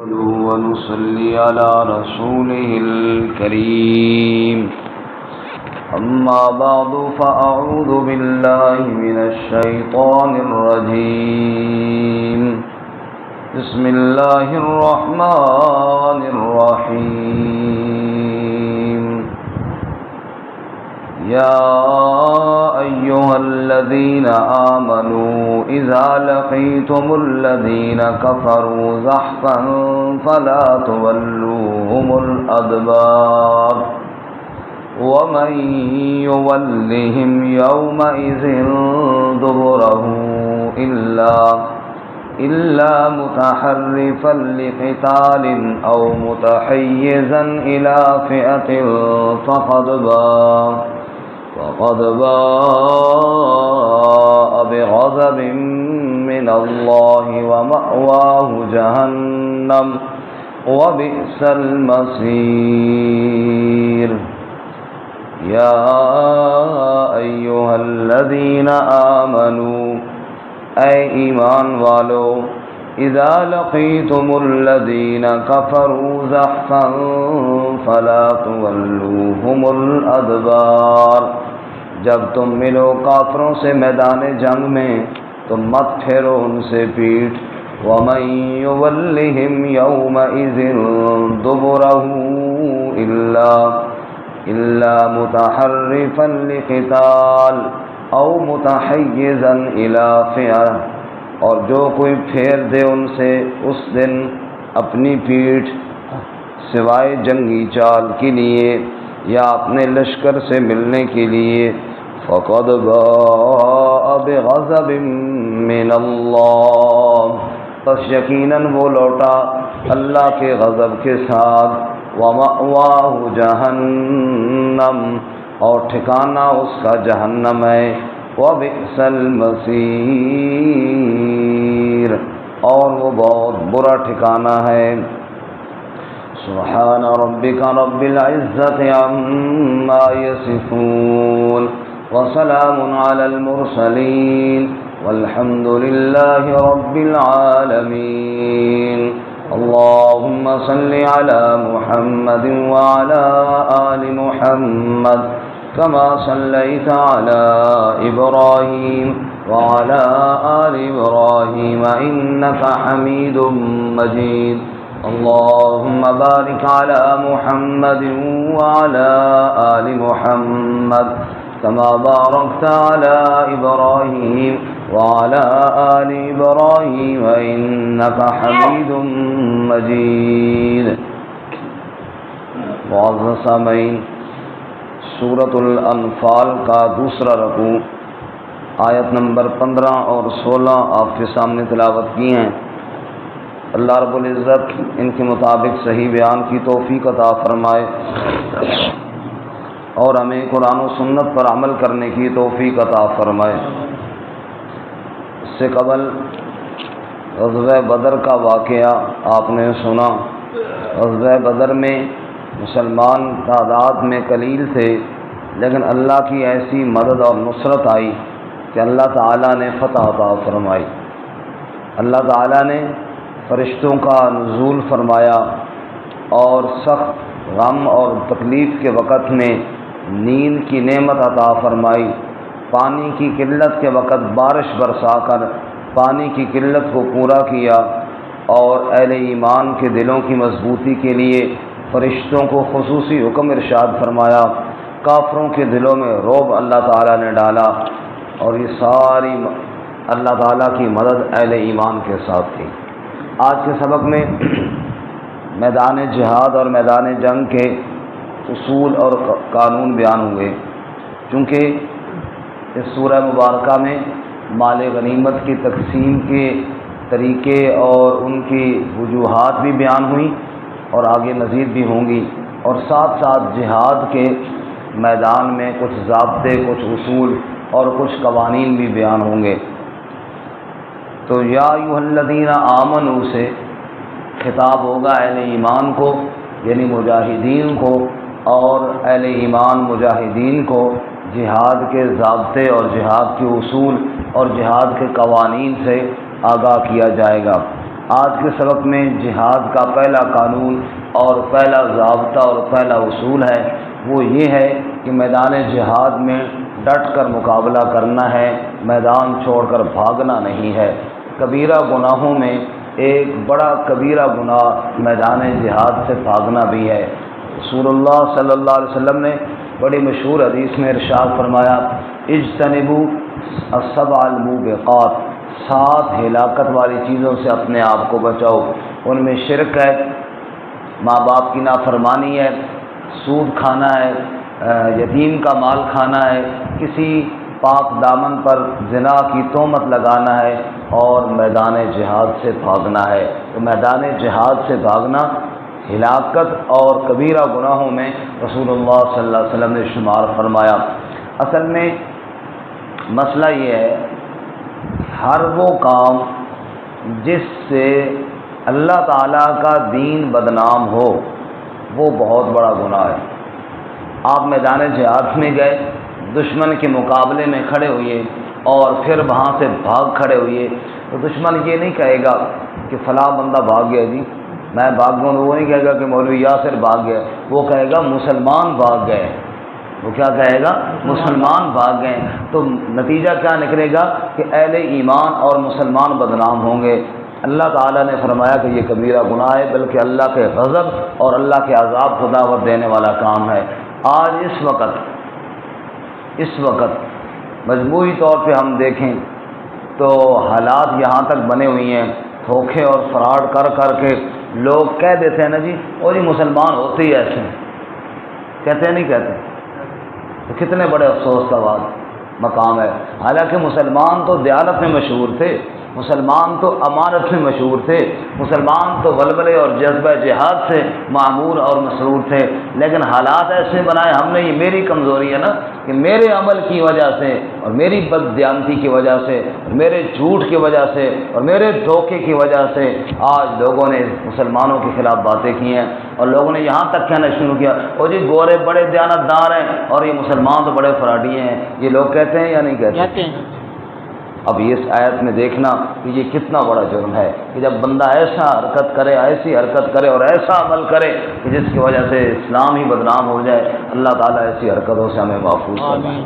ونصلي على رسوله الكريم أما بعد فأعوذ بالله من الشيطان الرجيم بسم الله الرحمن الرحيم يا أيها الذين آمنوا إذا لقيتم الذين كفروا زحفا فلا تولوهم الأدبار ومن يولهم يومئذ دبره إلا متحرفا لقتال أو متحيزا إلى فئة فقد باء بغضب من الله ومأواه جهنم وبئس المصير يا أيها الذين آمنوا اے ایمان والو اذا لقیتم الذین کفروا زحفا فلا تولوهم الادبار، جب تم ملو کافروں سے میدان جنگ میں تو مت پھیرو ان سے پیٹھ. ومن یولہم یومئذ دبرہ الا متحرفا لقتال او متحیزا الی فئہ، اور جو کوئی پھیر دے ان سے اس دن اپنی پیٹھ سوائے جنگی چال کے لیے یا اپنے لشکر سے ملنے کے لیے، فقد باء بغضب من اللہ، پس یقیناً وہ لوٹا اللہ کے غضب کے ساتھ. ومأواہ جہنم، اور ٹھکانہ اس کا جہنم ہے. وبئس المصیر، اور وہ بہت برا ٹھکانہ ہے. سبحان ربک رب العزت عما یصفون وسلام علی المرسلین والحمد للہ رب العالمین. اللهم صل على محمد وعلى آل محمد كما صليت على إبراهيم وعلى آل إبراهيم إنك حميد مجيد. اللهم بارك على محمد وعلى آل محمد كما باركت على إبراهيم وعلى آل إبراهيم إنك حميد مجيد. معزز سامعین، سورۃ الانفال کا دوسرا رکوع آیت نمبر 15 اور 16 آپ کے سامنے تلاوت کی ہیں. اللہ رب العزت ان کے مطابق صحیح بیان کی توفیق عطا فرمائے اور ہمیں قرآن و سنت پر عمل کرنے کی توفیق عطا فرمائے. اس سے قبل غزوہ بدر کا واقعہ آپ نے سنا. غزوہ بدر میں مسلمان تعداد میں قلیل تھے، لیکن اللہ کی ایسی مدد اور نصرت آئی کہ اللہ تعالیٰ نے فتح عطا فرمائی. اللہ تعالیٰ نے فرشتوں کا نزول فرمایا اور سخت غم اور تکلیف کے وقت میں نیند کی نعمت عطا فرمائی. پانی کی قلت کے وقت بارش برسا کر پانی کی قلت کو پورا کیا اور اہل ایمان کے دلوں کی مضبوطی کے لیے فرشتوں کو خصوصی حکم ارشاد فرمایا. کافروں کے دلوں میں رعب اللہ تعالیٰ نے ڈالا اور یہ ساری اللہ تعالیٰ کی مدد اہل ایمان کے ساتھ تھی. آج کے سبق میں میدان جہاد اور میدان جنگ کے اصول اور قانون بیان ہوئے. چونکہ اس سورہ مبارکہ میں مال غنیمت کی تقسیم کے طریقے اور ان کی وجوہات بھی بیان ہوئیں اور آگے مزید بھی ہوں گی، اور ساتھ ساتھ جہاد کے میدان میں کچھ ضابطے، کچھ اصول اور کچھ قوانین بھی بیان ہوں گے. تو یا ایھا الذین آمنوا سے خطاب ہوگا اہل ایمان کو، یعنی مجاہدین کو، اور اہل ایمان مجاہدین کو جہاد کے ضابطے اور جہاد کے اصول اور جہاد کے قوانین سے آگاہ کیا جائے گا. آج کے سبق میں جہاد کا پہلا قانون اور پہلا ضابطہ اور پہلا اصول ہے، وہ یہ ہے کہ میدان جہاد میں ڈٹ کر مقابلہ کرنا ہے، میدان چھوڑ کر بھاگنا نہیں ہے۔ کبیرہ گناہوں میں ایک بڑا کبیرہ گناہ میدان جہاد سے بھاگنا بھی ہے۔ رسول اللہ صلی اللہ علیہ وسلم نے بڑی مشہور حدیث میں ارشاد فرمایا، اجتنبوا السبع الموبقات، 7 ہلاکت والی چیزوں سے اپنے آپ کو بچاؤ۔ ان میں شرک ہے، ماں باپ کی نافرمانی ہے، سود کھانا ہے، یتیم کا مال کھانا ہے، کسی پاک دامن پر زنا کی تہمت لگانا ہے، اور میدان جہاد سے بھاگنا ہے۔ تو میدان جہاد سے بھاگنا ہلاکت اور کبیرہ گناہوں میں رسول اللہ صلی اللہ علیہ وسلم نے شمار فرمایا۔ اصل میں مسئلہ یہ ہے، ہر وہ کام جس سے اللہ تعالیٰ کا دین بدنام ہو وہ بہت بڑا گناہ ہے۔ آپ میدان جہاد میں گئے، دشمن کے مقابلے میں کھڑے ہوئے اور پھر وہاں سے بھاگ کھڑے ہوئے، تو دشمن یہ نہیں کہے گا کہ فلاں بندہ بھاگ گیا جی میں بھاگ گیا، وہ نہیں کہے گا کہ مولوی یاسر بھاگ گیا، وہ کہے گا مسلمان بھاگ گئے۔ وہ کیا کہے گا؟ مسلمان بھاگ گئے۔ تو نتیجہ کیا نکلے گا کہ اہل ایمان اور مسلمان بدنام ہوں گے۔ اللہ تعالیٰ نے فرمایا کہ یہ کبیرہ گناہ ہے، بلکہ اللہ کے غضب اور اللہ کے عذاب کو دعوت دینے والا کام ہے۔ آج اس وقت مجموعی طور پہ ہم دیکھیں تو حالات یہاں تک بنے ہوئی ہیں، دھوکے اور فراڈ کر کر کے لوگ کہہ دیتے ہیں نا جی، اور یہ مسلمان ہوتے ہی ایسے ہیں، کہتے ہیں نہیں کہتے؟ تو کتنے بڑے افسوس کا بات مقام ہے۔ حالانکہ مسلمان تو دیانت میں مشہور تھے، مسلمان تو امانت میں مشہور تھے، مسلمان تو ولولے اور جذبہ جہاد سے معمور اور مسرور تھے، لیکن حالات ایسے بنائے ہم نے۔ یہ میری کمزوری ہے نا، کہ میرے عمل کی وجہ سے اور میری بددیانتی کی وجہ سے اور میرے جھوٹ کی وجہ سے اور میرے دھوکے کی وجہ سے آج لوگوں نے مسلمانوں کے خلاف باتیں کی ہیں، اور لوگوں نے یہاں تک کہنا شروع کیا، اور جی گورے بڑے دیانتدار ہیں اور یہ مسلمان تو بڑے فراڈی ہیں۔ یہ لوگ کہتے ہیں یا نہیں کہتے؟ اب اس آیت میں دیکھنا کہ یہ کتنا بڑا جرم ہے کہ جب بندہ ایسا حرکت کرے، ایسی حرکت کرے اور ایسا عمل کرے کہ جس کی وجہ سے اسلام ہی بدنام ہو جائے۔ اللہ تعالیٰ ایسی حرکتوں سے ہمیں محفوظ فرمائے۔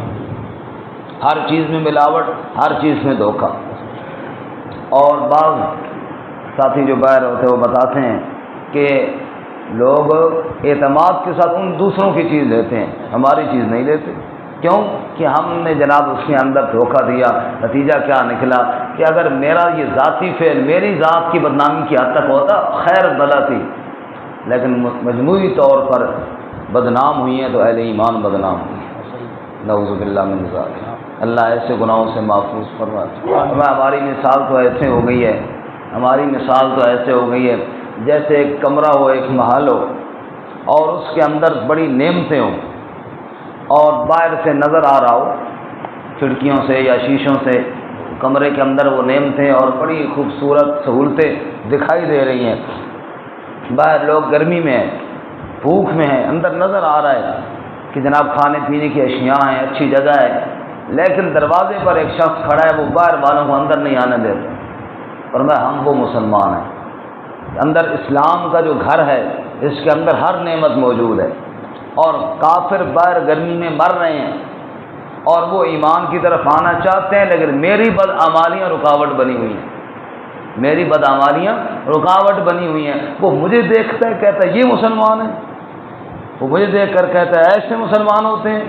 ہر چیز میں ملاوٹ، ہر چیز میں دھوکہ۔ اور بعض ساتھی جو باہر ہوتے ہیں وہ بتاتے ہیں کہ لوگ اعتماد کے ساتھ ان دوسروں کی چیز لیتے ہیں، ہماری چیز نہیں لیتے۔ کیوں؟ کہ ہم نے جناب اس کے اندر دھوکہ دیا۔ نتیجہ کیا نکلا کہ اگر میرا یہ ذاتی فعل میری ذات کی بدنامی کی حد تک ہوتا خیر بلا تھی، لیکن مجموعی طور پر بدنام ہوئی ہیں تو اہل ایمان بدنام ہوئی ہیں۔ نعوذ باللہ من ذالک۔ اللہ ایسے گناہوں سے محفوظ فرمائے۔ ہماری مثال تو ایسے ہو گئی ہے، ہماری مثال تو ایسے ہو گئی ہے جیسے ایک کمرہ ہو، ایک محل ہو، اور اس کے اندر بڑی نعمتیں ہوں، اور باہر سے نظر آ رہا ہو کھڑکیوں سے یا شیشوں سے کمرے کے اندر وہ نعمتیں اور بڑی خوبصورت سہولتیں دکھائی دے رہی ہیں۔ باہر لوگ گرمی میں ہیں، بھوک میں ہیں، اندر نظر آ رہا ہے کہ جناب کھانے پینے کی اشیاء ہیں، اچھی جگہ ہے، لیکن دروازے پر ایک شخص کھڑا ہے، وہ باہر والوں کو اندر نہیں آنے دیتا۔ فرمایا ہم وہ مسلمان ہیں، اندر اسلام کا جو گھر ہے اس کے اندر ہر نعمت موجود ہے، اور کافر باہر گرمی میں مر رہے ہیں اور وہ ایمان کی طرف آنا چاہتے ہیں، لیکن میری بدعمالیاں رکاوٹ بنی ہوئی ہیں، میری بدعمالیاں رکاوٹ بنی ہوئی ہیں۔ وہ مجھے دیکھتا ہے، کہتا ہے یہ مسلمان ہے، وہ مجھے دیکھ کر کہتا ہے ایسے مسلمان ہوتے ہیں۔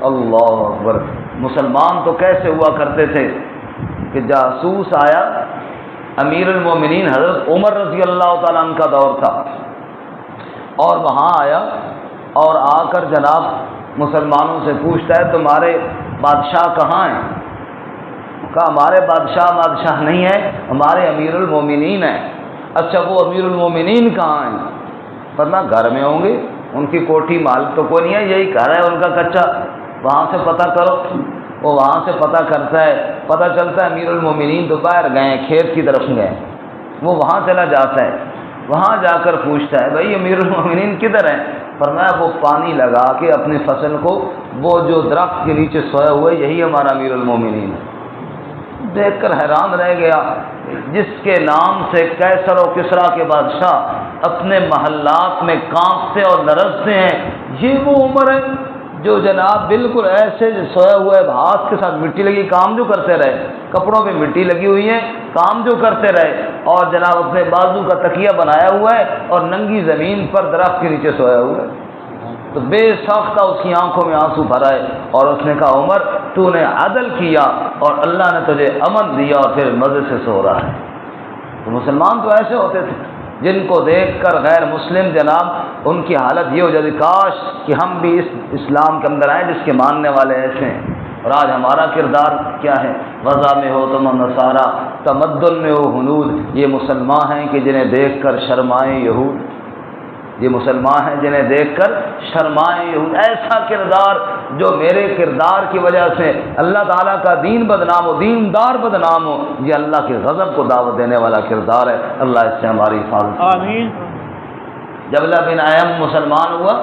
اللہ اکبر! مسلمان تو کیسے ہوا کرتے تھے کہ جاسوس آیا، امیر المومنین حضرت عمر رضی اللہ تعالیٰ عنہ کا دور تھا، اور وہاں آیا اور آ کر جناب مسلمانوں سے پوچھتا ہے تمہارے بادشاہ کہاں ہیں؟ کہا ہمارے بادشاہ نہیں ہے، ہمارے امیر المومنین ہیں۔ اچھا وہ امیر المومنین کہاں ہیں؟ فرمایا گھر میں ہوں گے، ان کی کوٹھی مال تو کوئی نہیں ہے، یہی گھر ہے ان کا کچا، وہاں سے پتہ کرو۔ وہ وہاں سے پتہ کرتا ہے، پتہ چلتا ہے امیر المومنین تو باہر گئے ہیں، کھیت کی طرف گئے۔ وہ وہاں چلا جاتا ہے، وہاں جا کر پوچھتا ہے بھائی امیر المومنین کدھر ہیں؟ فرمایا وہ پانی لگا کے اپنی فصل کو وہ جو درخت کے نیچے سویا ہوا ہے یہی ہمارا امیر المومنین ہے۔ دیکھ کر حیران رہ گیا، جس کے نام سے کیسر و کسریٰ کے بادشاہ اپنے محلات میں کانپتے اور لرزتے ہیں، یہ وہ عمر ہے جو جناب بالکل ایسے سویا ہوا ہے، ہاتھ کے ساتھ مٹی لگی، کام جو کرتے رہے، کپڑوں پہ مٹی لگی ہوئی ہے، کام جو کرتے رہے، اور جناب اپنے بازو کا تکیہ بنایا ہوا ہے اور ننگی زمین پر درخت کے نیچے سویا ہوا ہے۔ تو بے ساختہ اس کی آنکھوں میں آنسو بھرا ہے، اور اس نے کہا عمر تو نے عدل کیا اور اللہ نے تجھے امن دیا اور پھر مزے سے سو رہا ہے۔ تو مسلمان تو ایسے ہوتے تھے جن کو دیکھ کر غیر مسلم جناب ان کی حالت یہ ہو جاتی، کاش کہ ہم بھی اس اسلام کے اندر آئیں جس کے ماننے والے ایسے ہیں۔ اور آج ہمارا کردار کیا ہے؟ وضع میں ہو تم نصارہ، تمدن میں ہو ہنود، یہ مسلمان ہیں کہ جنہیں دیکھ کر شرمائیں یہود، یہ مسلمان ہیں جنہیں دیکھ کر شرمائیں یہود۔ ایسا کردار جو میرے کردار کی وجہ سے اللہ تعالیٰ کا دین بدنام ہو، دیندار بدنام ہو، یہ اللہ کے غضب کو دعوت دینے والا کردار ہے۔ اللہ اس سے ہماری حفاظت۔ آمین۔ جبلہ بن ایم مسلمان ہوا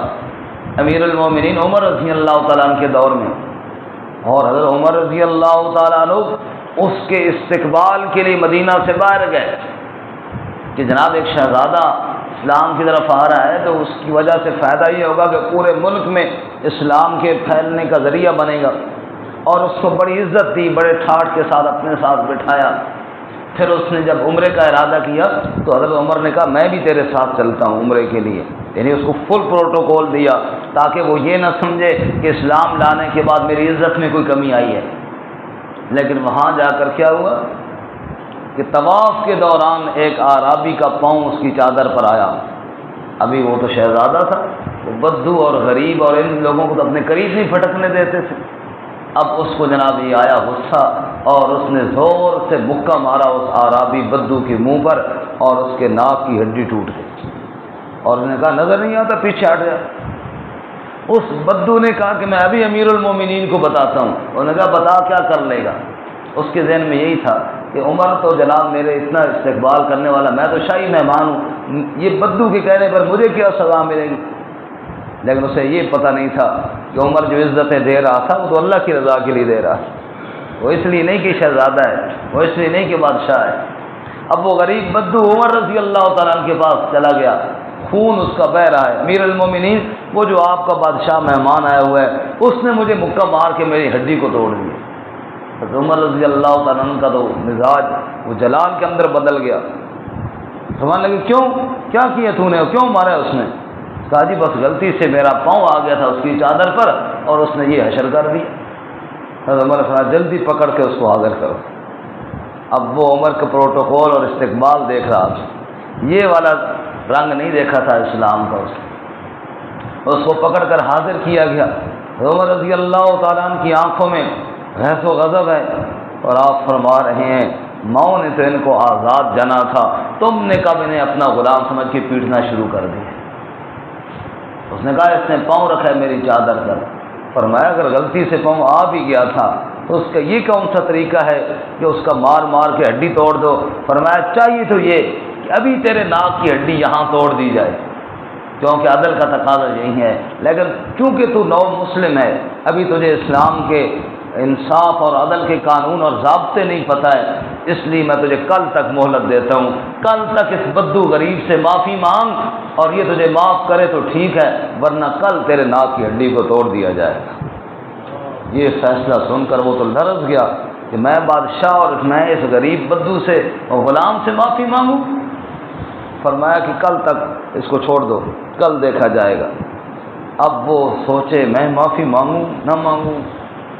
امیر المومنین عمر رضی اللہ تعالیٰ عنہ کے دور میں، اور حضرت عمر رضی اللہ تعالیٰ عنہ اس کے استقبال کے لیے مدینہ سے باہر گئے کہ جناب ایک شہزادہ اسلام کی طرف آ رہا ہے، تو اس کی وجہ سے فائدہ یہ ہوگا کہ پورے ملک میں اسلام کے پھیلنے کا ذریعہ بنے گا، اور اس کو بڑی عزت دی، بڑے ٹھاٹ کے ساتھ اپنے ساتھ بٹھایا۔ پھر اس نے جب عمرے کا ارادہ کیا تو حضرت عمر نے کہا میں بھی تیرے ساتھ چلتا ہوں عمرے کے لیے، یعنی اس کو فل پروٹوکول دیا تاکہ وہ یہ نہ سمجھے کہ اسلام لانے کے بعد میری عزت میں کوئی کمی آئی ہے۔ لیکن وہاں جا کر کیا ہوا کہ طواف کے دوران ایک اعرابی کا پاؤں اس کی چادر پر آیا۔ ابھی وہ تو شہزادہ تھا، وہ بدو اور غریب اور ان لوگوں کو تو اپنے قریب نہیں پھٹکنے دیتے تھے۔ اب اس کو جناب یہ آیا غصہ، اور اس نے زور سے مکہ مارا اس اعرابی بدو کے منہ پر، اور اس کے ناک کی ہڈی ٹوٹ گئی، اور اس نے کہا نظر نہیں آتا، پیچھے ہٹ گیا۔ اس بدو نے کہا کہ میں ابھی امیر المومنین کو بتاتا ہوں۔ انہوں نے کہا بتا کیا کر لے گا؟ اس کے ذہن میں یہی تھا کہ عمر تو جناب میرے اتنا استقبال کرنے والا، میں تو شاہی مہمان ہوں، یہ بدو کے کہنے پر مجھے کیا سزا ملے گی؟ لیکن اسے یہ پتہ نہیں تھا کہ عمر جو عزتیں دے رہا تھا وہ تو اللہ کی رضا کے لیے دے رہا ہے، وہ اس لیے نہیں کہ شہزادہ ہے، وہ اس لیے نہیں کہ بادشاہ ہے۔ اب وہ غریب بدو عمر رضی اللہ تعالیٰ عنہ کے پاس چلا گیا، خون اس کا بہہ رہا ہے، امیر المومنین وہ جو آپ کا بادشاہ مہمان آیا ہوا ہے اس نے مجھے مکہ مار کے میری ہڈی کو توڑ دیا۔ عمر رضی اللہ تعالیٰ عنہ کا تو مزاج وہ جلال کے اندر بدل گیا، سمجھنے لگے کیوں کیا کیا تو نے، کیوں مارا اس نے؟ کہا جی بس غلطی سے میرا پاؤں آ گیا تھا اس کی چادر پر اور اس نے یہ حشر کر دیا۔ حضرت عمر فرمایا جلدی پکڑ کے اس کو حاضر کرو۔ اب وہ عمر کا پروٹوکول اور استقبال دیکھ رہا تھا، یہ والا رنگ نہیں دیکھا تھا اسلام کا، اس کو پکڑ کر حاضر کیا گیا۔ عمر رضی اللہ تعالیٰ عنہ کی آنکھوں میں غیظ و غضب ہے، اور آپ فرما رہے ہیں ماؤں نے تو ان کو آزاد جنا تھا، تم نے کب انہیں اپنا غلام سمجھ کے پیٹنا شروع کر دیا؟ اس نے کہا اس نے پاؤں رکھا ہے میری چادر پر۔ فرمایا اگر غلطی سے پاؤں آ بھی گیا تھا تو اس کا یہ کون سا طریقہ ہے کہ اس کا مار مار کے ہڈی توڑ دو؟ فرمایا چاہیے تو یہ کہ ابھی تیرے ناک کی ہڈی یہاں توڑ دی جائے، کیونکہ عدل کا تقاضا یہی ہے، لیکن چونکہ تو نو مسلم ہے، ابھی تجھے اسلام کے انصاف اور عدل کے قانون اور ضابطے نہیں پتہ ہے، اس لیے میں تجھے کل تک مہلت دیتا ہوں، کل تک اس بدو غریب سے معافی مانگ اور یہ تجھے معاف کرے تو ٹھیک ہے، ورنہ کل تیرے ناک کی ہڈی کو توڑ دیا جائے گا۔ یہ فیصلہ سن کر وہ تو لرز گیا کہ میں بادشاہ اور میں اس غریب بدو سے اور غلام سے معافی مانگوں؟ فرمایا کہ کل تک اس کو چھوڑ دو، کل دیکھا جائے گا۔ اب وہ سوچے میں معافی مانگوں نہ مانگوں،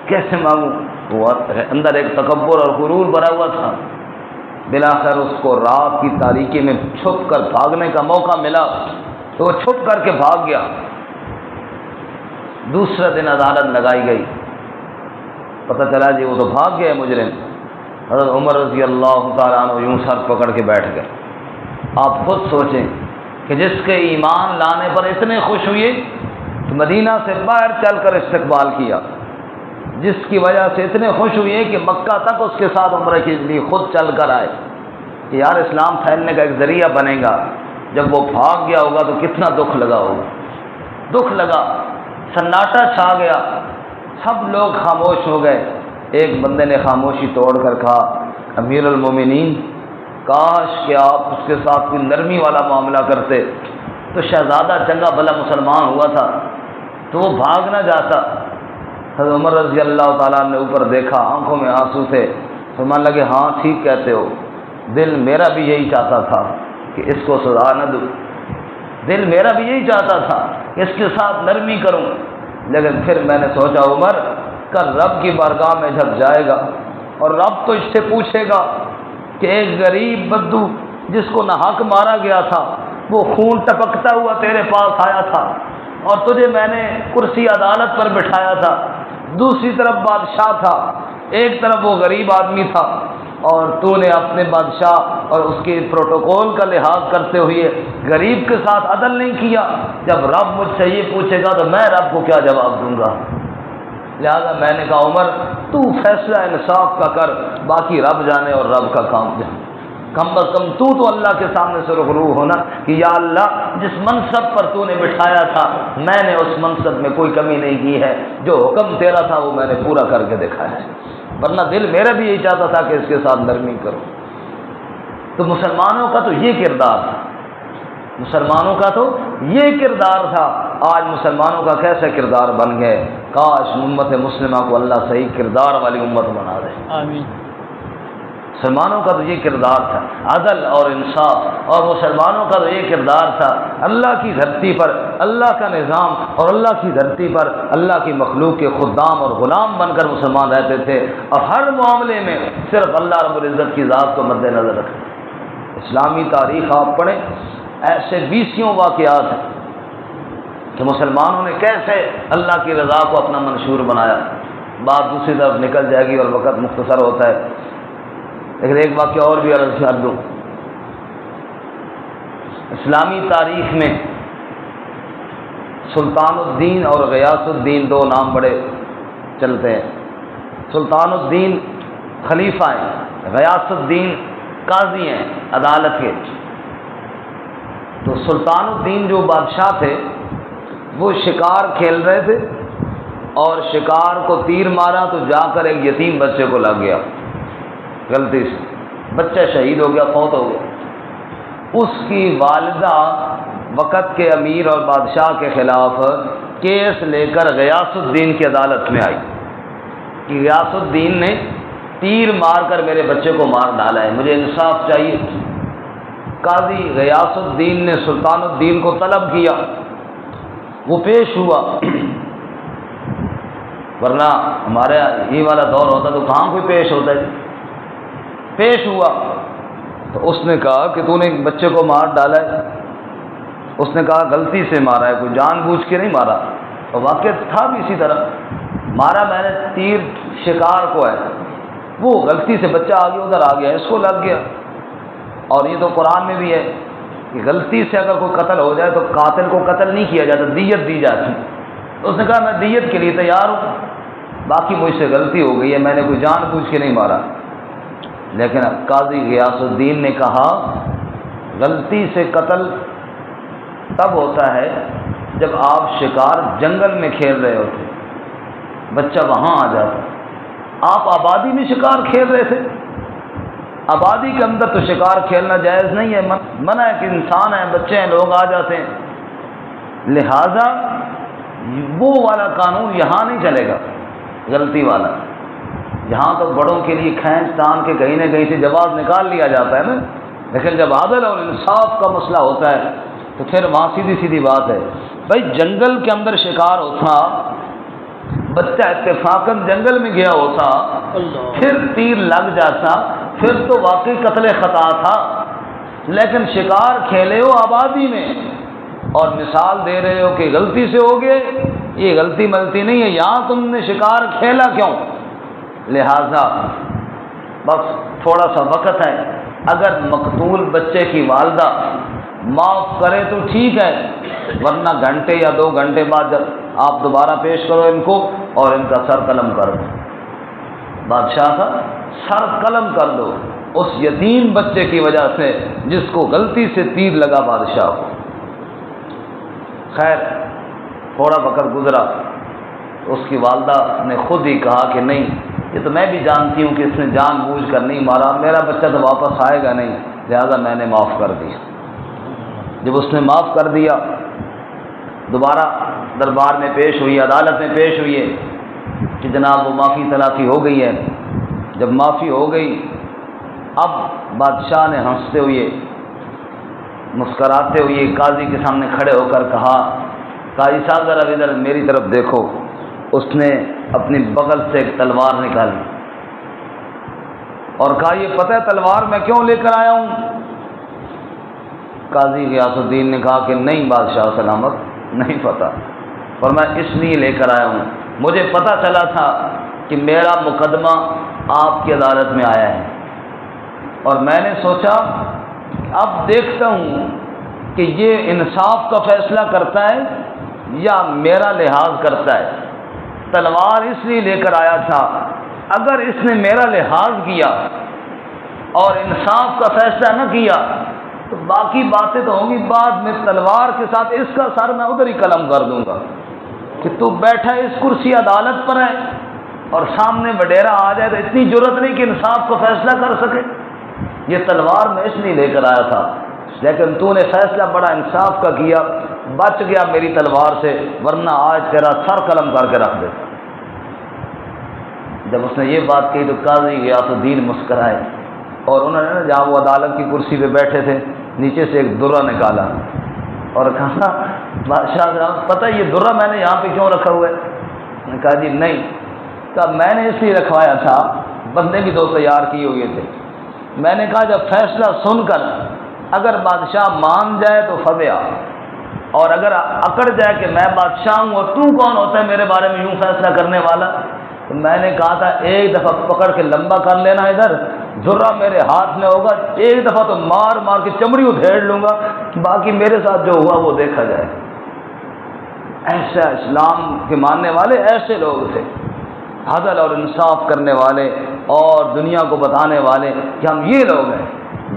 کیسے مانگوں؟ وہ اندر ایک تکبر اور غرور بھرا ہوا تھا۔ بلاخر اس کو رات کی تاریکی میں چھپ کر بھاگنے کا موقع ملا تو وہ چھپ کر کے بھاگ گیا۔ دوسرے دن عدالت لگائی گئی، پتہ چلا جی وہ تو بھاگ گئے مجرم۔ حضرت عمر رضی اللہ تعالیٰ عنہ یوں سر پکڑ کے بیٹھ گئے۔ آپ خود سوچیں کہ جس کے ایمان لانے پر اتنے خوش ہوئے کہ مدینہ سے باہر چل کر استقبال کیا، جس کی وجہ سے اتنے خوش ہوئے کہ مکہ تک اس کے ساتھ عمرہ کے لیے خود چل کر آئے کہ یار اسلام پھیلنے کا ایک ذریعہ بنے گا، جب وہ بھاگ گیا ہوگا تو کتنا دکھ لگا ہوگا۔ دکھ لگا، سناٹا چھا گیا، سب لوگ خاموش ہو گئے۔ ایک بندے نے خاموشی توڑ کر کہا امیر المومنین کاش کہ آپ اس کے ساتھ کوئی نرمی والا معاملہ کرتے۔ تو شہزادہ چنگا بھلا مسلمان ہوا تھا تو وہ بھاگ نہ جاتا۔ حضرت عمر رضی اللہ تعالیٰ نے اوپر دیکھا، آنکھوں میں آنسو تھے، فرمانے لگے ہاں ٹھیک کہتے ہو، دل میرا بھی یہی چاہتا تھا کہ اس کو سزا نہ دوں، دل میرا بھی یہی چاہتا تھا کہ اس کے ساتھ نرمی کروں، لیکن پھر میں نے سوچا عمر کل رب کی بارگاہ میں جب جائے گا اور رب تو اس سے پوچھے گا کہ ایک غریب بدو جس کو ناحق مارا گیا تھا، وہ خون ٹپکتا ہوا تیرے پاس آیا تھا اور تجھے میں نے کرسی عدالت پر بٹھایا تھا، دوسری طرف بادشاہ تھا، ایک طرف وہ غریب آدمی تھا، اور تو نے اپنے بادشاہ اور اس کے پروٹوکول کا لحاظ کرتے ہوئے غریب کے ساتھ عدل نہیں کیا۔ جب رب مجھ سے یہ پوچھے گا تو میں رب کو کیا جواب دوں گا؟ لہذا میں نے کہا عمر تو فیصلہ انصاف کا کر، باقی رب جانے اور رب کا کام جانے، کم از کم تو اللہ کے سامنے سے روبرو ہونا کہ یا اللہ جس منصب پر تو نے بٹھایا تھا میں نے اس منصب میں کوئی کمی نہیں کی ہے، جو حکم تیرا تھا وہ میں نے پورا کر کے دکھایا ہے، ورنہ دل میرا بھی یہی چاہتا تھا کہ اس کے ساتھ نرمی کرو۔ تو مسلمانوں کا تو یہ کردار تھا، مسلمانوں کا تو یہ کردار تھا۔ آج مسلمانوں کا کیسا کردار بن گئے، کاش امت مسلمہ کو اللہ صحیح کردار والی امت بنا دے، آمین۔ مسلمانوں کا تو یہ کردار تھا، عدل اور انصاف، اور مسلمانوں کا تو یہ کردار تھا اللہ کی دھرتی پر اللہ کا نظام اور اللہ کی دھرتی پر اللہ کی مخلوق کے خدام اور غلام بن کر مسلمان رہتے تھے، اور ہر معاملے میں صرف اللہ رب العزت کی ذات کو مد نظر رکھتے۔ اسلامی تاریخ آپ پڑھیں، ایسے 20 واقعات ہیں کہ مسلمانوں نے کیسے اللہ کی رضا کو اپنا منشور بنایا۔ بات دوسری طرف نکل جائے گی اور وقت مختصر ہوتا ہے، لیکن ایک واقعہ اور بھی عرض کر دوں۔ اسلامی تاریخ میں سلطان الدین اور غیاث الدین دو نام بڑے چلتے ہیں۔ سلطان الدین خلیفہ ہیں، غیاث الدین قاضی ہیں عدالت کے۔ تو سلطان الدین جو بادشاہ تھے وہ شکار کھیل رہے تھے اور شکار کو تیر مارا تو جا کر ایک یتیم بچے کو لگ گیا، غلطی سے بچہ شہید ہو گیا، فوت ہو گیا۔ اس کی والدہ وقت کے امیر اور بادشاہ کے خلاف کیس لے کر غیاث الدین کی عدالت میں آئی کہ غیاث الدین نے تیر مار کر میرے بچے کو مار ڈالا ہے، مجھے انصاف چاہیے۔ قاضی غیاث الدین نے سلطان الدین کو طلب کیا، وہ پیش ہوا، ورنہ ہمارے یہ والا دور ہوتا تو کہاں کوئی پیش ہوتا ہے۔ پیش ہوا تو اس نے کہا کہ تو نے بچے کو مار ڈالا ہے۔ اس نے کہا غلطی سے مارا ہے، کوئی جان بوجھ کے نہیں مارا، اور واقعہ تھا بھی اسی طرح، مارا میں نے تیر شکار کو ہے، وہ غلطی سے بچہ آگے ادھر آ گیا، اس کو لگ گیا۔ اور یہ تو قرآن میں بھی ہے کہ غلطی سے اگر کوئی قتل ہو جائے تو قاتل کو قتل نہیں کیا جاتا، دیت دی جاتی۔ اس نے کہا میں دیت کے لیے تیار ہوں، باقی مجھ سے غلطی ہو گئی ہے، میں نے کوئی جان بوجھ کے نہیں مارا۔ لیکن قاضی غیاث الدین نے کہا غلطی سے قتل تب ہوتا ہے جب آپ شکار جنگل میں کھیل رہے ہوتے، بچہ وہاں آ جاتا، آپ آبادی میں شکار کھیل رہے تھے، آبادی کے اندر تو شکار کھیلنا جائز نہیں ہے، منع ہے کہ انسان ہیں، بچے ہیں، لوگ آ جاتے ہیں، لہذا وہ والا قانون یہاں نہیں چلے گا، غلطی والا۔ یہاں تو بڑوں کے لیے کھینچ تان کے کہیں نہ کہیں سے جواز نکال لیا جاتا ہے نا، لیکن جب عدل اور انصاف کا مسئلہ ہوتا ہے تو پھر وہاں سیدھی سیدھی بات ہے۔ بھائی جنگل کے اندر شکار ہوتا، بچہ اتفاقاً جنگل میں گیا ہوتا، پھر تیر لگ جاتا، پھر تو واقعی قتل خطا تھا، لیکن شکار کھیلے ہو آبادی میں اور مثال دے رہے ہو کہ غلطی سے ہو گئے، یہ غلطی ملتی نہیں ہے، یہاں تم نے شکار کھیلا کیوں؟ لہذا بس تھوڑا سا وقت ہے، اگر مقتول بچے کی والدہ معاف کرے تو ٹھیک ہے، ورنہ گھنٹے یا 2 گھنٹے بعد جب آپ دوبارہ پیش کرو ان کو اور ان کا سر قلم کر دو، بادشاہ کا سر قلم کر دو اس یتیم بچے کی وجہ سے جس کو غلطی سے تیر لگا بادشاہ کو۔ خیر تھوڑا وقت گزرا، اس کی والدہ نے خود ہی کہا کہ نہیں، یہ تو میں بھی جانتی ہوں کہ اس نے جان بوجھ کر نہیں مارا، میرا بچہ تو واپس آئے گا نہیں، لہذا میں نے معاف کر دیا۔ جب اس نے معاف کر دیا، دوبارہ دربار میں پیش ہوئی، عدالت میں پیش ہوئی ہے کہ جناب وہ معافی تلافی ہو گئی ہے۔ جب معافی ہو گئی، اب بادشاہ نے ہنستے ہوئے مسکراتے ہوئے قاضی کے سامنے کھڑے ہو کر کہا، قاضی صاحب ذرا ادھر میری طرف دیکھو۔ اس نے اپنی بغل سے ایک تلوار نکالی اور کہا، یہ پتہ ہے تلوار میں کیوں لے کر آیا ہوں؟ قاضی غیاث الدین نے کہا کہ نہیں بادشاہ سلامت، نہیں پتہ۔ فرمایا اس لیے لے کر آیا ہوں، مجھے پتہ چلا تھا کہ میرا مقدمہ آپ کی عدالت میں آیا ہے، اور میں نے سوچا اب دیکھتا ہوں کہ یہ انصاف کا فیصلہ کرتا ہے یا میرا لحاظ کرتا ہے۔ تلوار اس لیے لے کر آیا تھا، اگر اس نے میرا لحاظ کیا اور انصاف کا فیصلہ نہ کیا تو باقی باتیں تو ہوں گی، بعد میں تلوار کے ساتھ اس کا سر میں ادھر ہی قلم کر دوں گا کہ تو بیٹھا اس کرسی عدالت پر ہے اور سامنے وڈیرا آ جائے تو اتنی جرت نہیں کہ انصاف کا فیصلہ کر سکے۔ یہ تلوار میں اس لیے لے کر آیا تھا، لیکن تو نے فیصلہ بڑا انصاف کا کیا، بچ گیا میری تلوار سے، ورنہ آج تیرا سر قلم کر کے رکھ دیتا۔ جب اس نے یہ بات کہی تو قاضی غیاث الدین مسکرائے، اور انہوں نے جہاں وہ عدالت کی کرسی پہ بیٹھے تھے نیچے سے ایک درہ نکالا اور کہا، بادشاہ صاحب پتہ یہ درہ میں نے یہاں پہ کیوں رکھا ہوا ہے؟ انہوں نے کہا جی نہیں۔ کہا میں نے اس لیے رکھوایا تھا، بندے بھی دو تیار کیے ہوئے تھے، میں نے کہا جب فیصلہ سن کر اگر بادشاہ مان جائے تو فبیا، اور اگر اکڑ جائے کہ میں بادشاہ ہوں اور تو کون ہوتا ہے میرے بارے میں یوں فیصلہ کرنے والا، تو میں نے کہا تھا ایک دفعہ پکڑ کے لمبا کر لینا، ادھر ذرہ میرے ہاتھ میں ہوگا، ایک دفعہ تو مار مار کے چمڑی ادھیڑ لوں گا، باقی میرے ساتھ جو ہوا وہ دیکھا جائے۔ ایسا اسلام کے ماننے والے ایسے لوگ تھے، عدل اور انصاف کرنے والے اور دنیا کو بتانے والے کہ ہم یہ لوگ ہیں۔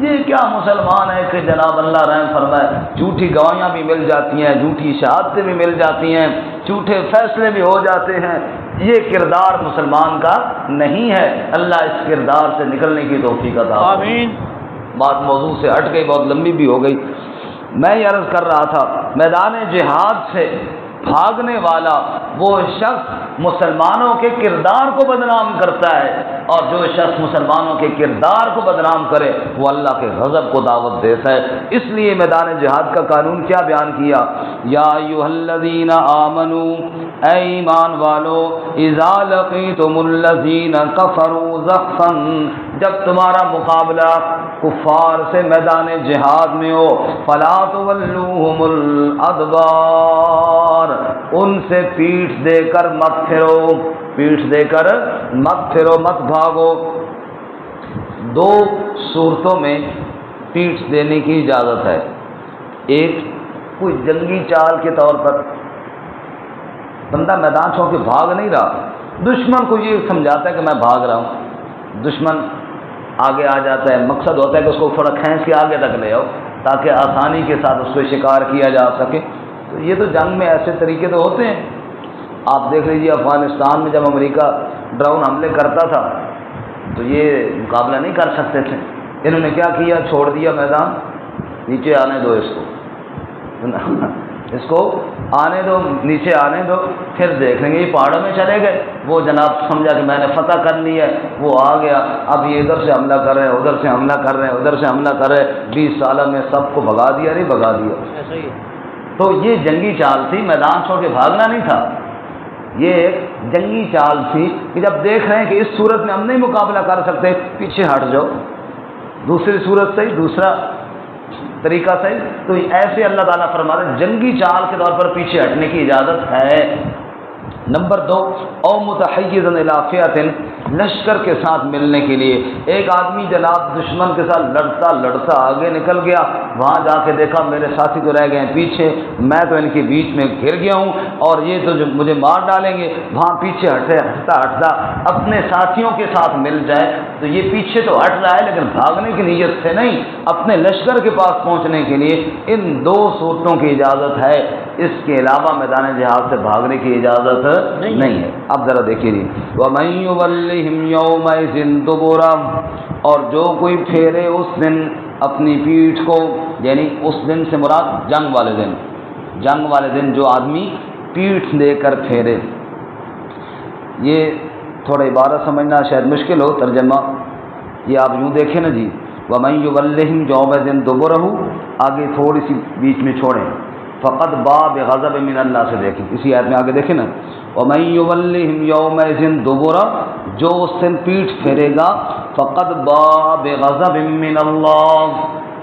یہ کیا مسلمان ہے کہ جناب اللہ رحم فرمائے، جھوٹی گواہیاں بھی مل جاتی ہیں، جھوٹی شہادتیں بھی مل جاتی ہیں، جھوٹے فیصلے بھی ہو جاتے ہیں۔ یہ کردار مسلمان کا نہیں ہے، اللہ اس کردار سے نکلنے کی توفیق عطا فرمائے۔ آمین۔ بات موضوع سے ہٹ گئی، بہت لمبی بھی ہو گئی۔ میں یہ عرض کر رہا تھا، میدان جہاد سے بھاگنے والا وہ شخص مسلمانوں کے کردار کو بدنام کرتا ہے، اور جو شخص مسلمانوں کے کردار کو بدنام کرے وہ اللہ کے غضب کو دعوت دیتا ہے۔ اس لیے میدان جہاد کا قانون کیا بیان کیا، یا ایھا الذین آمنوا، اے ایمان والو، اذا لقیتم الذین کفروا زحفا، جب تمہارا مقابلہ کفار سے میدان جہاد میں ہو، فلا تولوہم الادبار، ان سے پیٹھ دے کر مت پھرو، پیٹھ دے کر مت پھرو، مت بھاگو۔ دو صورتوں میں پیٹھ دینے کی اجازت ہے۔ ایک کوئی جنگی چال کے طور پر بندہ میدان چھوڑ کے بھاگ نہیں رہا، دشمن کو یہ سمجھاتا ہے کہ میں بھاگ رہا ہوں، دشمن آگے آ جاتا ہے، مقصد ہوتا ہے کہ اس کو تھوڑا کھینچ کے آگے تک لے آؤ تاکہ آسانی کے ساتھ اس کو شکار کیا جا سکے۔ تو یہ تو جنگ میں ایسے طریقے تو ہوتے ہیں۔ آپ دیکھ لیجیے افغانستان میں جب امریکہ ڈرون حملے کرتا تھا تو یہ مقابلہ نہیں کر سکتے تھے، انہوں نے کیا کیا، چھوڑ دیا میدان، نیچے آنے دو اس کو آنے دو، نیچے آنے دو، پھر دیکھ لیں گے۔ یہ پہاڑوں میں چلے گئے، وہ جناب سمجھا کہ میں نے فتح کر لی ہے، وہ آ گیا، اب یہ ادھر سے حملہ کر رہے ہیں، ادھر سے حملہ کر رہے ہیں، ادھر سے حملہ کر رہے ہیں، 20 سالہ میں سب کو بھگا دیا، نہیں بھگا دیا۔ تو یہ جنگی چال تھی، میدان چھوڑ کے بھاگنا نہیں تھا، یہ ایک جنگی چال تھی کہ جب دیکھ رہے ہیں کہ اس صورت میں ہم نہیں مقابلہ کر سکتے، پیچھے ہٹ جاؤ، دوسری صورت صحیح، دوسرا طریقہ صحیح۔ تو ایسے اللہ تعالیٰ فرماتے ہیں جنگی چال کے طور پر پیچھے ہٹنے کی اجازت ہے۔ نمبر 2، او متحیزا الی فئۃ، لشکر کے ساتھ ملنے کے لیے۔ ایک آدمی جناب دشمن کے ساتھ لڑتا لڑتا آگے نکل گیا، وہاں جا کے دیکھا میرے ساتھی تو رہ گئے ہیں پیچھے، میں تو ان کے بیچ میں گھر گیا ہوں اور یہ تو مجھے مار ڈالیں گے، وہاں پیچھے ہٹتا اپنے ساتھیوں کے ساتھ مل جائے تو یہ پیچھے تو ہٹ رہا ہے لیکن بھاگنے کی نیت سے نہیں، اپنے لشکر کے پاس پہنچنے کے لیے۔ ان 2 صورتوں کی اجازت ہے، اس کے علاوہ میدان جہاد سے بھاگنے کی اجازت نہیں ہے۔ اب ذرا دیکھیے جی، وَمَن يُوَلِّهِمْ يَوْمَئِذٍ دُبُرَهُ، اور جو کوئی پھیرے اس دن اپنی پیٹھ کو، یعنی اس دن سے مراد جنگ والے دن جو آدمی پیٹھ دے کر پھیرے. یہ تھوڑا عبارت سمجھنا شاید مشکل ہو، ترجمہ یہ آپ یوں دیکھیں نا جی، وَمَن يُوَلِّهِمْ يَوْمَئِذٍ دُبُرَهُ، آگے تھوڑی سی بیچ میں چھوڑیں، فقط بغضب من اللہ سے دیکھیں، اسی آیت میں آگے دیکھیں نا، وَمَن يُوَلِّهِمْ يَوْمَئِذٍ دُبُرَهُ، جو اس دن پیٹھ پھیرے گا، فقط بغضب من اللہ،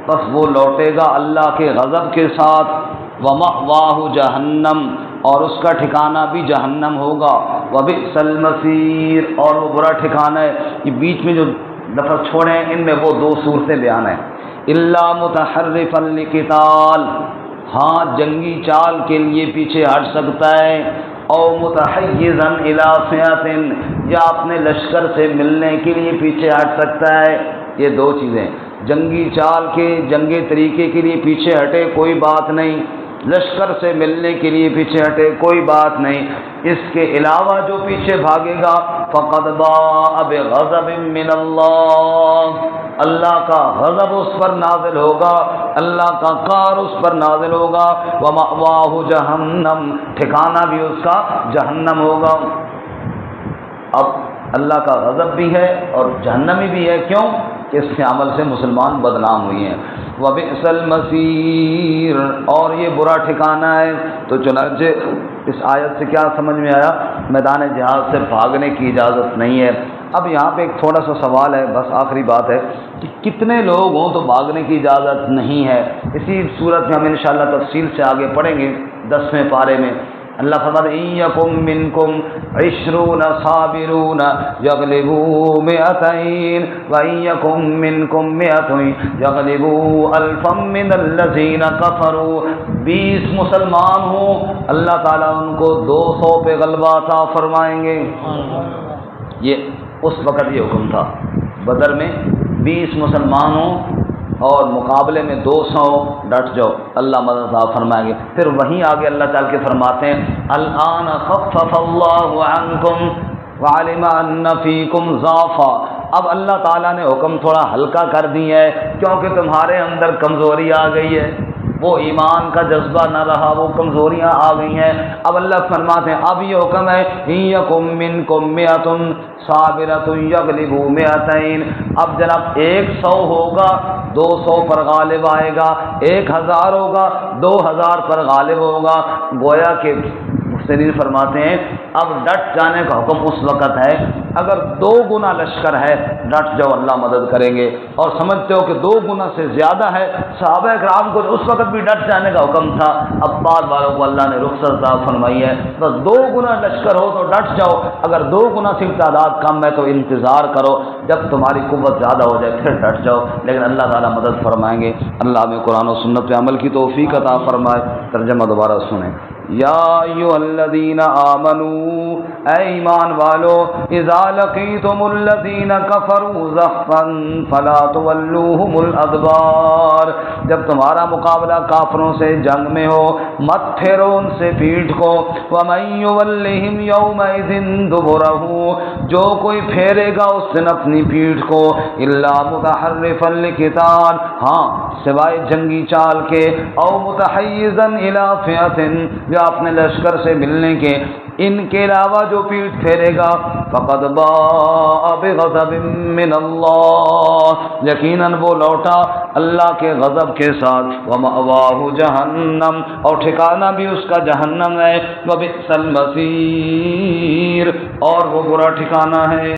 بس وہ لوٹے گا اللہ کے غضب کے ساتھ، وَمَأْوَاهُ جہنم، اور اس کا ٹھکانہ بھی جہنم ہوگا، وَبِئْسَ الْمَصِيرُ، اور وہ برا ٹھکانہ ہے. یہ بیچ میں جو لفظ چھوڑے ہیں ان میں وہ دو صورتیں بیان ہیں. الا متحرفا لقتال، ہاں جنگی چال کے لیے پیچھے ہٹ سکتا ہے، او متحیزا الی فئۃ، یا اپنے لشکر سے ملنے کے لیے پیچھے ہٹ سکتا ہے. یہ دو چیزیں، جنگی چال کے جنگی طریقے کے لیے پیچھے ہٹے کوئی بات نہیں، لشکر سے ملنے کے لیے پیچھے ہٹے کوئی بات نہیں. اس کے علاوہ جو پیچھے بھاگے گا فقد باء بغضب من اللہ، اللہ کا غضب اس پر نازل ہوگا، اللہ کا قہر اس پر نازل ہوگا. ومأواہ جہنم، ٹھکانہ بھی اس کا جہنم ہوگا. اب اللہ کا غضب بھی ہے اور جہنمی بھی ہے، کیوں کہ اس کے عمل سے مسلمان بدنام ہوئی ہیں. وَبِئْسَ الْمَصِيرُ، اور یہ برا ٹھکانہ ہے. تو چنانچہ اس آیت سے کیا سمجھ میں آیا؟ میدان جہاد سے بھاگنے کی اجازت نہیں ہے. اب یہاں پہ ایک تھوڑا سا سوال ہے، بس آخری بات ہے کہ کتنے لوگ ہوں تو بھاگنے کی اجازت نہیں ہے. اسی صورت میں ہم انشاءاللہ تفصیل سے آگے پڑھیں گے 10ویں پارے میں. اللہ فرماتا ہے اِن یکم منکم 20 صابرون یغلبوا 200 وَإِن یکم منکم 100 یغلبوا 1000 من الذین کفروا. 20 مسلمان ہوں اللہ تعالیٰ ان کو 200 پہ غلبہ عطا فرمائیں گے. یہ اس وقت یہ حکم تھا، بدر میں 20 مسلمان ہوں اور مقابلے میں 200 ڈٹ جاؤ، اللہ مدد عطا فرمائیں گے. پھر وہیں آگے اللہ تعالیٰ کے فرماتے ہیں الآن خفف اللہ عنکم وعلم ان فیکم ضعفا. اب اللہ تعالیٰ نے حکم تھوڑا ہلکا کر دی ہے کیونکہ تمہارے اندر کمزوری آ گئی ہے، وہ ایمان کا جذبہ نہ رہا، وہ کمزوریاں آ گئی ہیں. اب اللہ فرماتے ہیں اب یہ حکم ہے ان یکم منکم 100 صابرۃ یغلبوا 200. اب جناب 100 ہوگا 200 پر غالب آئے گا، 1000 ہوگا 2000 پر غالب ہوگا. گویا کہ مفسرین فرماتے ہیں اب ڈٹ جانے کا حکم اس وقت ہے اگر 2 گنا لشکر ہے، ڈٹ جاؤ اللہ مدد کریں گے. اور سمجھتے ہو کہ 2 گنا سے زیادہ ہے، صحابہ کرام کو اس وقت بھی ڈٹ جانے کا حکم تھا، اب بعد والوں کو اللہ نے رخصت عطا فرمائی ہے. بس 2 گنا لشکر ہو تو ڈٹ جاؤ، اگر 2 گنا سے تعداد کم ہے تو انتظار کرو، جب تمہاری قوت زیادہ ہو جائے پھر ڈٹ جاؤ، لیکن اللہ تعالیٰ مدد فرمائیں گے. اللہ ہمیں قرآن و سنت پہ عمل کی توفیق عطا فرمائے. ترجمہ دوبارہ سنیں. یا ایھا الذین آمنوا، اے ایمان والو، اذا لقیتم الذین کفروا زحفا فلا تولوہم الادبار، جب تمہارا مقابلہ کافروں سے جنگ میں ہو مت پھیرو ان سے پیٹھ کو. ومن یولہم یومئذ دبرہ، جو کوئی پھیرے گا اس دن اپنی پیٹھ کو، الا متحرفا لقتال، ہاں سوائے جنگی چال کے، او متحیزا الی فئۃ، یا اپنے لشکر سے ملنے کے، ان کے علاوہ جو پیٹھ پھیرے گا فقد باء بغضب من اللہ، یقیناً وہ لوٹا اللہ کے غضب کے ساتھ. ومأواہ جہنم، اور ٹھکانہ بھی اس کا جہنم ہے. وبئس المصیر، اور وہ برا ٹھکانہ ہے.